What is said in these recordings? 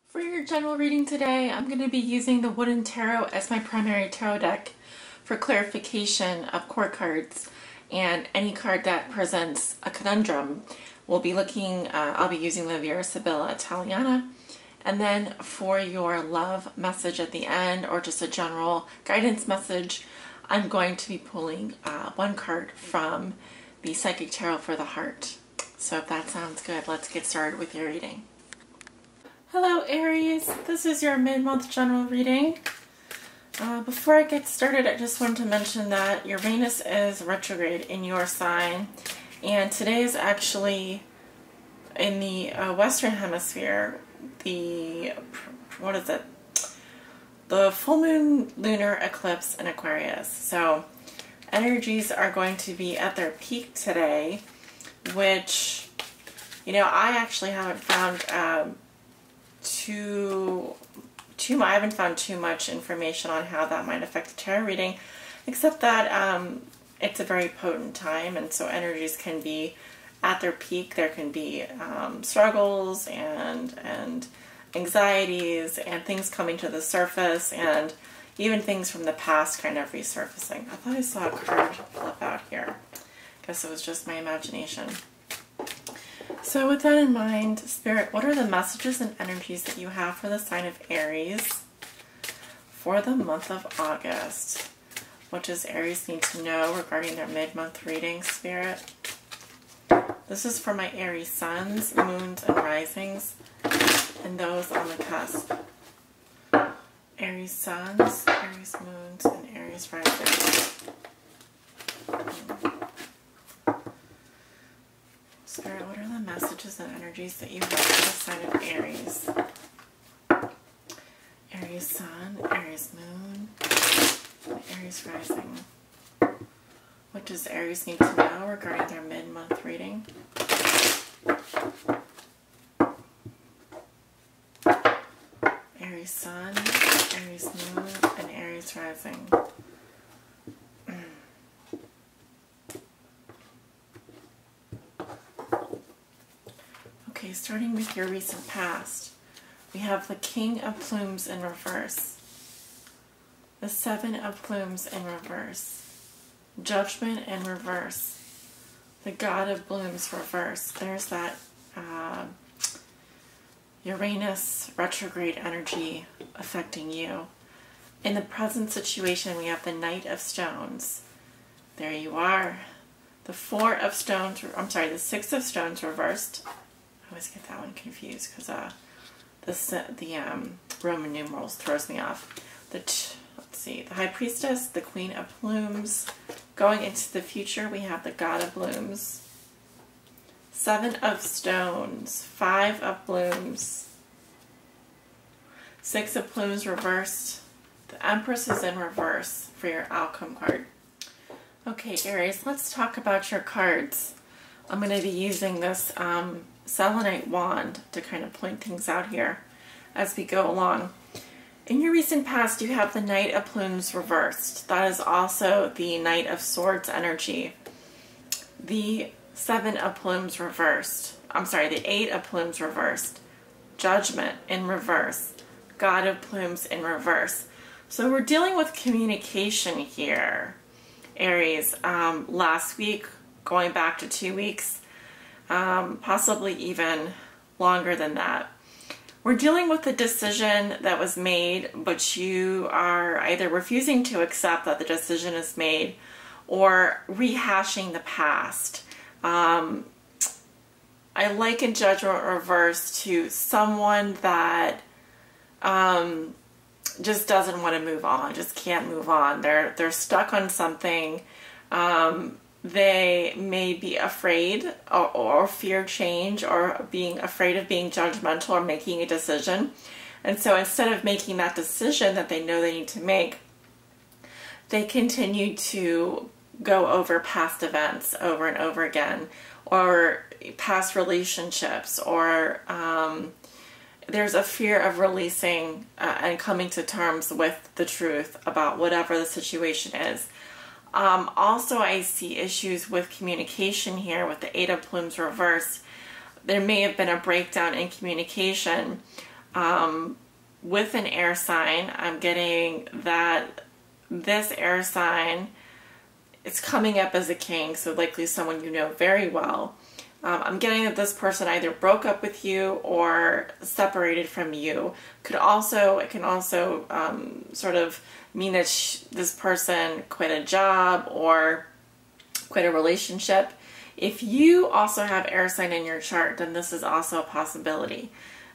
For your general reading today, I'm going to be using the Wooden Tarot as my primary tarot deck for clarification of core cards, and any card that presents a conundrum. I'll be using the Vera Sibilla Italiana. And then for your love message at the end, or just a general guidance message, I'm going to be pulling one card from the Psychic Tarot for the Heart. So if that sounds good, let's get started with your reading. Hello Aries, this is your mid-month general reading. Before I get started, I just wanted to mention that Uranus is retrograde in your sign, and today is actually in the Western Hemisphere, the full moon lunar eclipse in Aquarius. So energies are going to be at their peak today, which, I actually haven't found I haven't found too much information on how that might affect the tarot reading, except that it's a very potent time, and so energies can be at their peak. There can be struggles and anxieties and things coming to the surface, and even things from the past kind of resurfacing. I thought I saw a card flip out here. Guess it was just my imagination. So with that in mind, Spirit, what are the messages and energies that you have for the sign of Aries for the month of August? What does Aries need to know regarding their mid-month reading, Spirit? This is for my Aries suns, moons, and risings, and those on the cusp. Aries suns, Aries moons, and Aries risings. Spirit, what are the messages and energies that you have for the sign of Aries? Aries sun, Aries moon, and Aries rising. What does Aries need to know regarding their mid-month reading? Aries sun, Aries moon, and Aries rising. Okay, starting with your recent past, we have the King of Plumes in reverse, the Seven of Plumes in reverse, Judgment in reverse, the God of Blooms reverse. There's that Uranus retrograde energy affecting you. In the present situation, we have the Knight of Stones. There you are. The the Six of Stones reversed. I always get that one confused because the Roman numerals throws me off. Let's see, the High Priestess, the Queen of Plumes. Going into the future, we have the God of Blooms. Seven of Stones, Five of Blooms, Six of Plumes reversed. The Empress is in reverse for your outcome card. Okay, Aries, let's talk about your cards. I'm going to be using this selenite wand to kind of point things out here as we go along. In your recent past, you have the Knight of Plumes reversed. That is also the Knight of Swords energy. The Seven of Plumes reversed. The Eight of Plumes reversed. Judgment in reverse. God of Plumes in reverse. So we're dealing with communication here, Aries. Last week, going back to 2 weeks, possibly even longer than that. We're dealing with a decision that was made, but you are either refusing to accept that the decision is made or rehashing the past. I liken Judgment reverse to someone that just doesn't want to move on, just can't move on. They're stuck on something. They may be afraid or fear change, or being afraid of being judgmental or making a decision. And so instead of making that decision that they know they need to make, they continue to go over past events over and over again, or past relationships, or there's a fear of releasing and coming to terms with the truth about whatever the situation is. Also, I see issues with communication here with the Eight of Plumes reversed. There may have been a breakdown in communication With an air sign, I'm getting that this air sign, it's coming up as a king, so likely someone you know very well. I'm getting that this person either broke up with you or separated from you. It can also sort of mean that this person quit a job or quit a relationship. If you also have air sign in your chart, then this is also a possibility.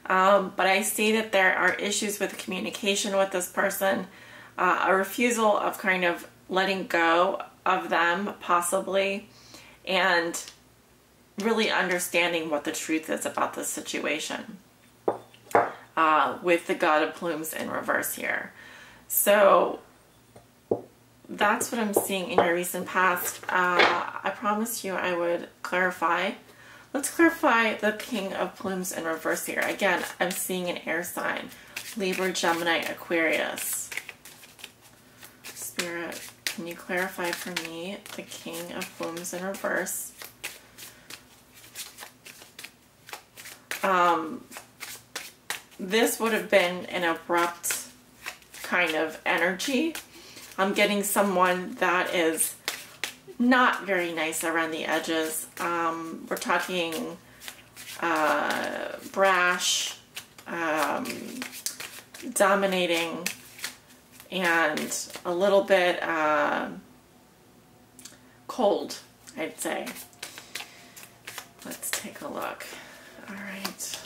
But I see that there are issues with communication with this person, a refusal of kind of letting go of them possibly, and really understanding what the truth is about this situation, with the God of Plumes in reverse here. So that's what I'm seeing in your recent past. I promised you I would clarify. Let's clarify the King of Plumes in reverse here. Again, I'm seeing an air sign. Libra, Gemini, Aquarius. Spirit, can you clarify for me the King of Plumes in reverse? This would have been an abrupt kind of energy. I'm getting someone that is not very nice around the edges. We're talking brash, dominating, and a little bit cold, I'd say. Let's take a look. All right.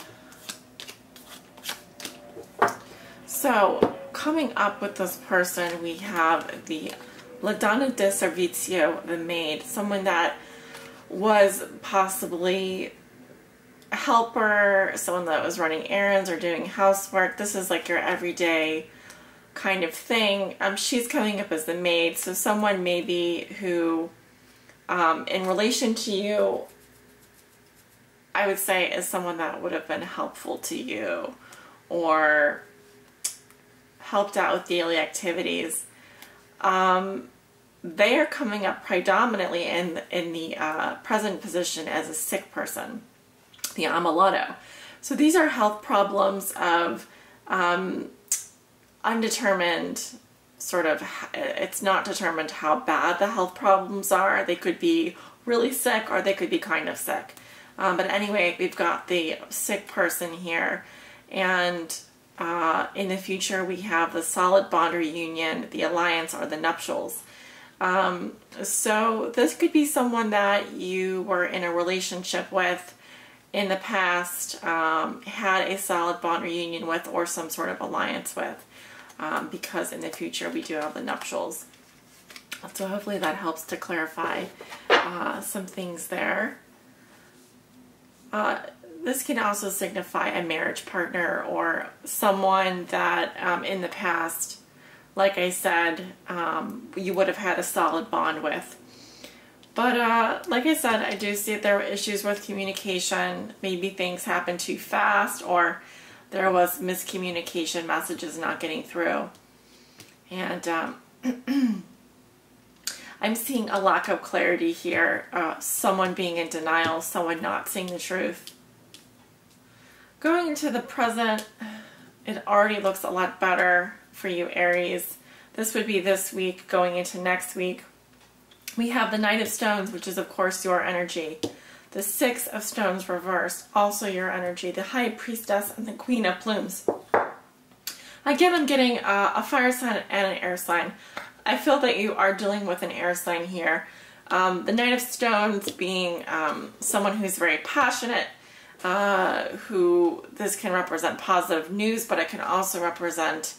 So coming up with this person, we have the La Donna di Servizio, the maid, someone that was possibly a helper, someone that was running errands or doing housework. This is like your everyday kind of thing. She's coming up as the maid, so someone maybe who, in relation to you, I would say is someone that would have been helpful to you or helped out with daily activities. They are coming up predominantly in the present position as a sick person, the Amuletto. So these are health problems of undetermined, sort of, it's not determined how bad the health problems are. They could be really sick or they could be kind of sick. But anyway, we've got the sick person here, and in the future we have the solid bond or union, the alliance, or the nuptials. So this could be someone that you were in a relationship with in the past, had a solid bond or union with, or some sort of alliance with, because in the future we do have the nuptials. So hopefully that helps to clarify some things there. This can also signify a marriage partner or someone that in the past, like I said, you would have had a solid bond with. But like I said, I do see that there were issues with communication. Maybe things happened too fast, or there was miscommunication, messages not getting through. And I'm seeing a lack of clarity here. Someone being in denial, someone not seeing the truth. Going into the present, it already looks a lot better for you, Aries. This would be this week. Going into next week, we have the Knight of Stones, which is of course your energy. The Six of Stones reversed, also your energy. The High Priestess and the Queen of Plumes. Again, I'm getting a fire sign and an air sign. I feel that you are dealing with an air sign here. The Knight of Stones being someone who's very passionate, who this can represent positive news, but it can also represent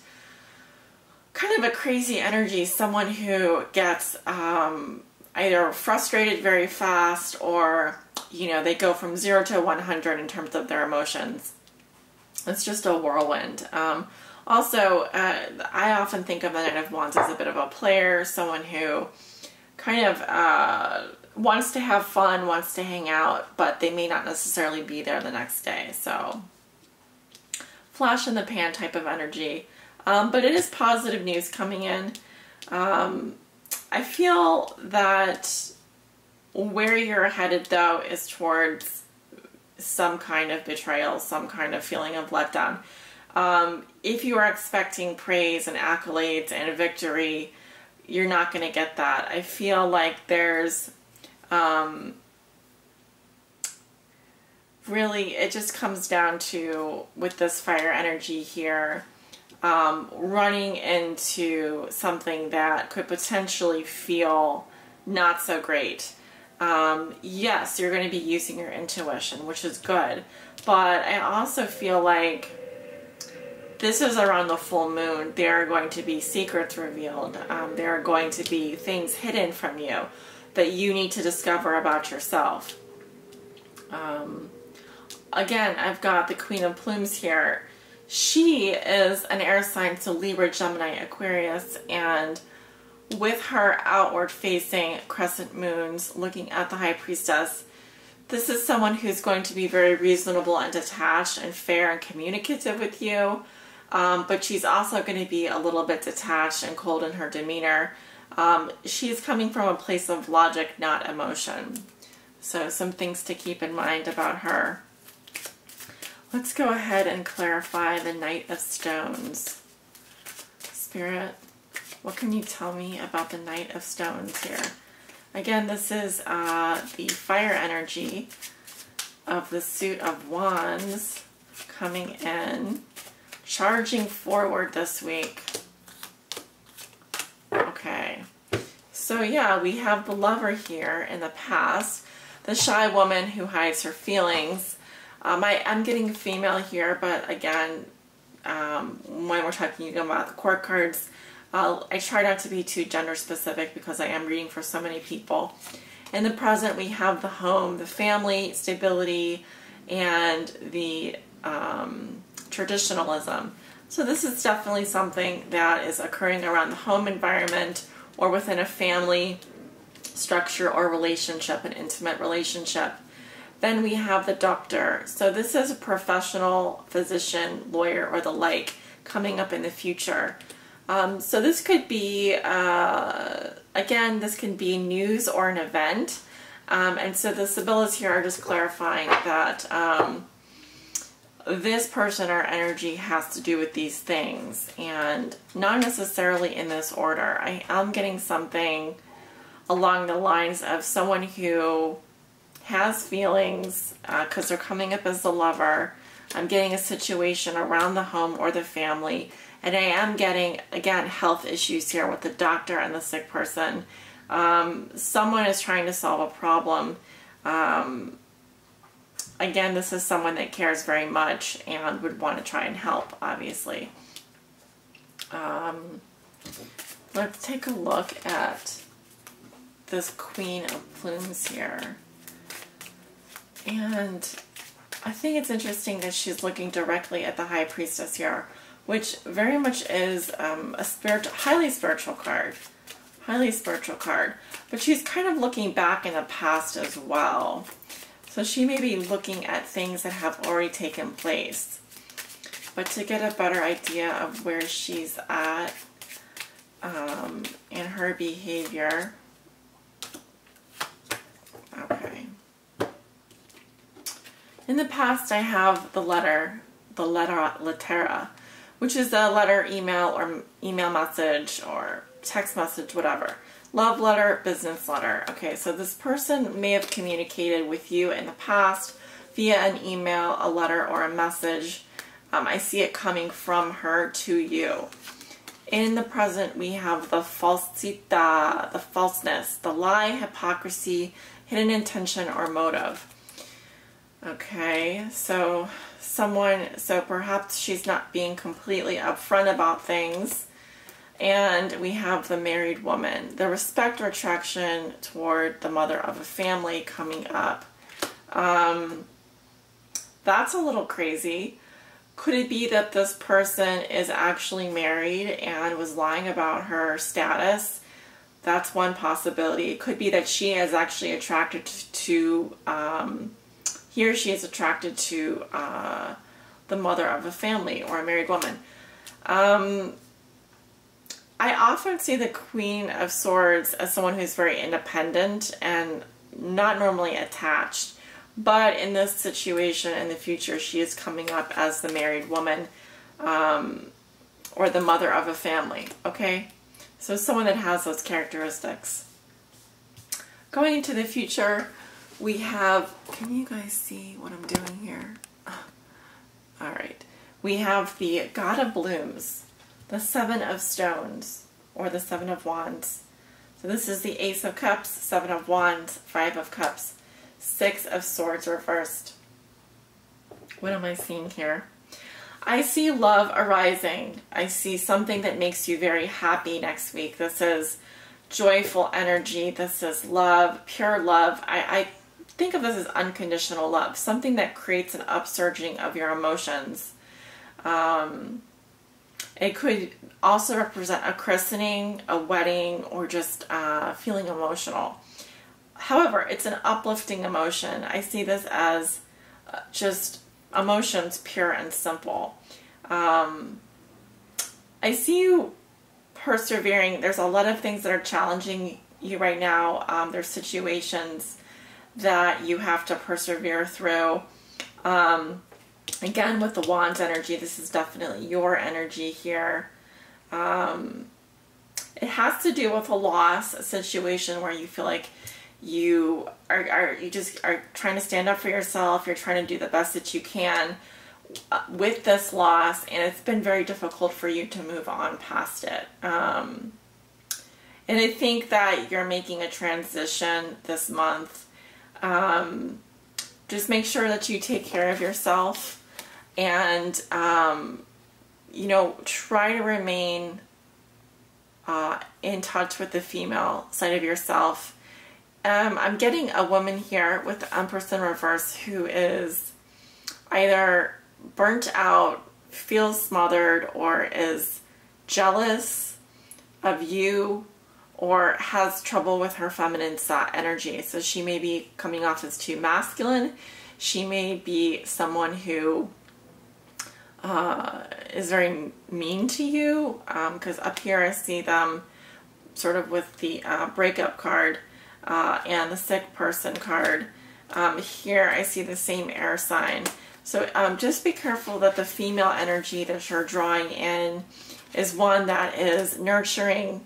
kind of a crazy energy, someone who gets either frustrated very fast, or, you know, they go from 0 to 100 in terms of their emotions. It's just a whirlwind. Also, I often think of the Knight of Wands as a bit of a player, someone who kind of wants to have fun, wants to hang out, but they may not necessarily be there the next day. So, flash in the pan type of energy. But it is positive news coming in. I feel that where you're headed, though, is towards some kind of betrayal, some kind of feeling of letdown. If you are expecting praise and accolades and victory, you're not going to get that. I feel like there's really, it just comes down to, with this fire energy here, running into something that could potentially feel not so great. Yes, you're going to be using your intuition, which is good, but I also feel like this is around the full moon. There are going to be secrets revealed. There are going to be things hidden from you that you need to discover about yourself. Again, I've got the Queen of Plumes here. She is an air sign, so Libra, Gemini, Aquarius, and with her outward facing crescent moons looking at the High Priestess, this is someone who's going to be very reasonable and detached and fair and communicative with you, but she's also going to be a little bit detached and cold in her demeanor. She's coming from a place of logic, not emotion. So some things to keep in mind about her. Let's go ahead and clarify the Knight of Stones. Spirit, what can you tell me about the Knight of Stones here? Again, this is the fire energy of the Suit of Wands coming in, charging forward this week. Okay, so yeah, we have the Lover here in the past, the shy woman who hides her feelings. I'm getting female here, but again, when we're talking about the court cards, I try not to be too gender specific because I am reading for so many people. In the present, we have the home, the family, stability, and the traditionalism. So this is definitely something that is occurring around the home environment or within a family structure or relationship, an intimate relationship. Then we have the Doctor. So this is a professional physician, lawyer, or the like coming up in the future. So this could be, again, this can be news or an event. And so the Sibyllas here are just clarifying that this person or energy has to do with these things, and not necessarily in this order. I am getting something along the lines of someone who has feelings because they're coming up as the Lover. I'm getting a situation around the home or the family, and I am getting, again, health issues here with the Doctor and the sick person. Someone is trying to solve a problem. Again, this is someone that cares very much and would want to try and help, obviously. Let's take a look at this Queen of Plumes here. And I think it's interesting that she's looking directly at the High Priestess here, which very much is a highly spiritual card. Highly spiritual card. But she's kind of looking back in the past as well. So she may be looking at things that have already taken place. But to get a better idea of where she's at in her behavior. Okay. In the past, I have the lettera, which is a letter, email, or email message, or text message, whatever. Love letter, business letter. Okay, so this person may have communicated with you in the past via an email, a letter, or a message. I see it coming from her to you. In the present, we have the falsita, the falseness, the lie, hypocrisy, hidden intention, or motive. Okay, so perhaps she's not being completely upfront about things. And we have the married woman, the respect or attraction toward the mother of a family coming up. That's a little crazy. Could it be that this person is actually married and was lying about her status? That's one possibility. It could be that she is actually attracted to, he or she is attracted to the mother of a family or a married woman. I often see the Queen of Swords as someone who's very independent and not normally attached. But in this situation in the future, she is coming up as the married woman. or the mother of a family, okay? So someone that has those characteristics. Going into the future, we have, can you guys see what I'm doing here? All right. We have the God of Blooms, the Seven of Stones, or the Seven of Wands. So this is the Ace of Cups, Seven of Wands, Five of Cups, Six of Swords reversed. What am I seeing here? I see love arising. I see something that makes you very happy next week. This is joyful energy. This is love, pure love. I think of this as unconditional love, something that creates an upsurging of your emotions. It could also represent a christening, a wedding, or just feeling emotional. However, it's an uplifting emotion. I see this as just emotions, pure and simple. I see you persevering. There's a lot of things that are challenging you right now. There's situations that you have to persevere through. Again, with the Wands energy, this is definitely your energy here. It has to do with a loss, a situation where you feel like you just are trying to stand up for yourself. You're trying to do the best that you can with this loss, and it's been very difficult for you to move on past it. And I think that you're making a transition this month. Just make sure that you take care of yourself, and you know, try to remain in touch with the female side of yourself. I'm getting a woman here with the Empress in reverse who is either burnt out, feels smothered, or is jealous of you, or has trouble with her feminine energy. So she may be coming off as too masculine. She may be someone who is very mean to you, because up here I see them sort of with the breakup card and the sick person card. Here I see the same air sign. So just be careful that the female energy that you're drawing in is one that is nurturing,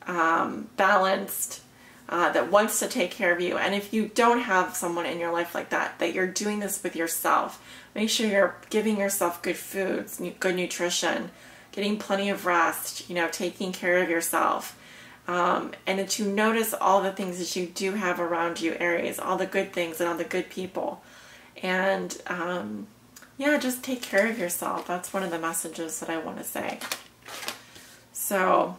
balanced, that wants to take care of you. And if you don't have someone in your life like that, that you're doing this with yourself. Make sure you're giving yourself good foods, good nutrition, getting plenty of rest, you know, taking care of yourself. And that you notice all the things that you do have around you, Aries, all the good things and all the good people. And yeah, just take care of yourself. That's one of the messages that I want to say. So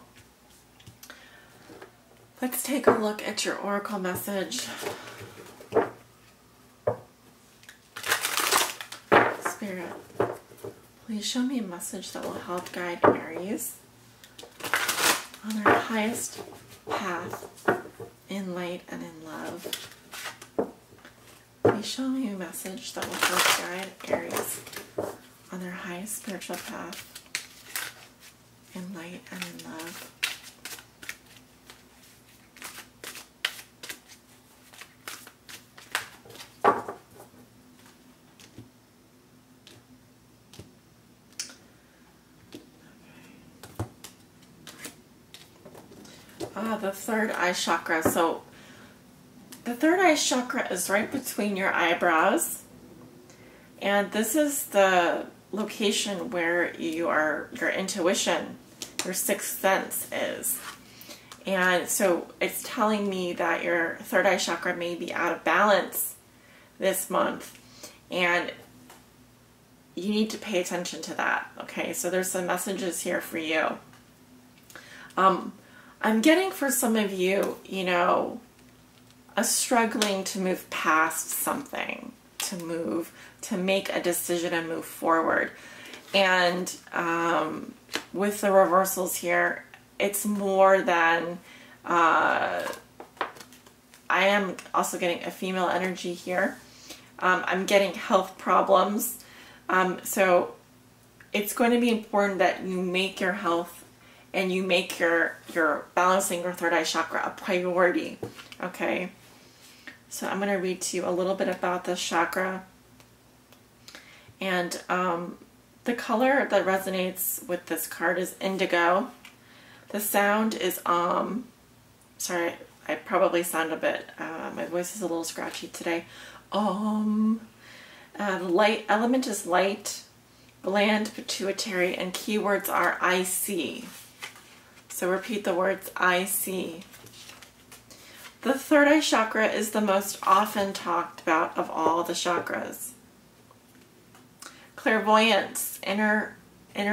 let's take a look at your oracle message. Spirit, please show me a message that will help guide Aries on their highest path in light and in love. Please show me a message that will help guide Aries on their highest spiritual path in light and in love. The third eye chakra. So the third eye chakra is right between your eyebrows, and this is the location where your intuition, your sixth sense is. And so it's telling me that your third eye chakra may be out of balance this month, and you need to pay attention to that. Okay, so there's some messages here for you. I'm getting for some of you, you know, a struggling to move past something, to make a decision and move forward. And with the reversals here, it's more than, I am also getting a female energy here. I'm getting health problems. So it's going to be important that you make your health and you make your balancing your third eye chakra a priority. Okay. So I'm going to read to you a little bit about this chakra. And The color that resonates with this card is indigo. The sound is sorry, I probably sound a bit, my voice is a little scratchy today. The light element is light, bland, pituitary, and keywords are I see. So repeat the words I see. The third eye chakra is the most often talked about of all the chakras. Clairvoyance, inner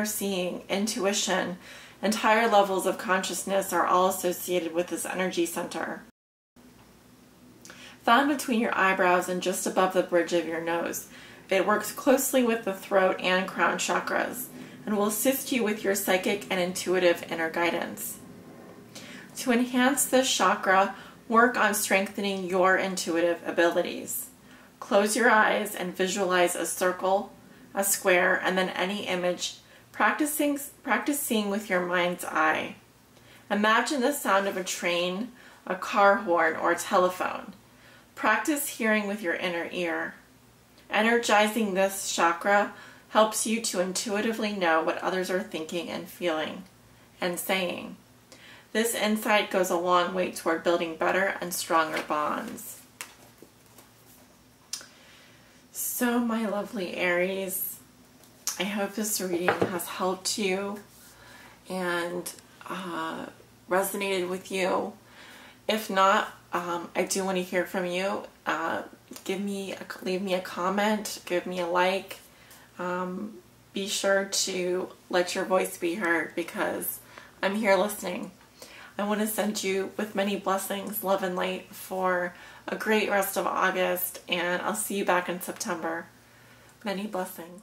seeing, intuition, and higher levels of consciousness are all associated with this energy center. Found between your eyebrows and just above the bridge of your nose, it works closely with the throat and crown chakras and will assist you with your psychic and intuitive inner guidance. To enhance this chakra, work on strengthening your intuitive abilities. Close your eyes and visualize a circle, a square, and then any image. Practice seeing with your mind's eye. Imagine the sound of a train, a car horn, or a telephone. Practice hearing with your inner ear. Energizing this chakra helps you to intuitively know what others are thinking and feeling and saying. This insight goes a long way toward building better and stronger bonds. So, my lovely Aries, I hope this reading has helped you and resonated with you. If not, I do want to hear from you. Leave me a comment, give me a like. Be sure to let your voice be heard because I'm here listening. I want to send you with many blessings, love and light for a great rest of August, and I'll see you back in September. Many blessings.